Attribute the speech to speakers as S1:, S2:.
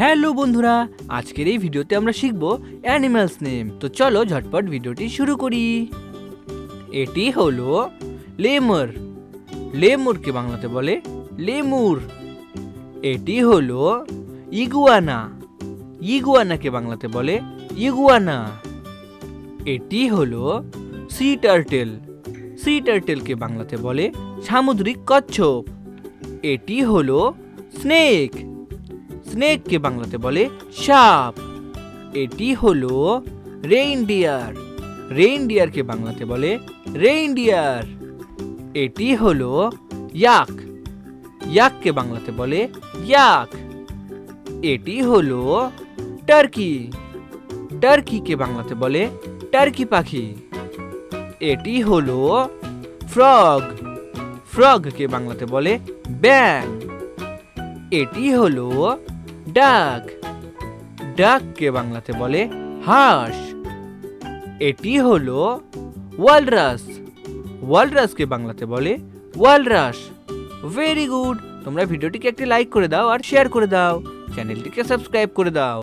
S1: Hello বন্ধুরা, আজকের এই ভিডিওতে আমরা শিখব অ্যানিমালস নেম। তো চলো ঝটপট ভিডিওটি শুরু করি। এটি হলো লেমুর। লেমুরকে বাংলাতে বলে লেমুর। এটি হলো ইগুয়ানা। ইগুয়ানাকে বাংলাতে বলে ইগুয়ানা। এটি হলো সি টার্টেল। সি টার্টেলকে বাংলাতে বলে সামুদ্রিক কচ্ছপ। এটি হলো স্নেক। স্নেককে বাংলাতে বলে সাপ। এটি হলো রেইনডিয়ার। রেইনডিয়ারকে বাংলাতে বলে রেইনডিয়ার। এটি হলো ইয়াক। ইয়াককে বাংলাতে বলে ইয়াক। এটি হলো টার্কি। টার্কিকে বাংলাতে বলে টার্কি পাখি। এটি হলো ফ্রগ। ফ্রগকে বাংলাতে বলে ব্যাঙ। এটি হলো ডাক। ডাককে বাংলাতে বলে হাঁস। এটি হলো ওয়ালরাস। ওয়ালরাসকে বাংলাতে বলে ওয়ালরাস। ভেরি গুড, তোমরা ভিডিওটিকে একটি লাইক করে দাও আর শেয়ার করে দাও, চ্যানেলটিকে সাবস্ক্রাইব করে দাও।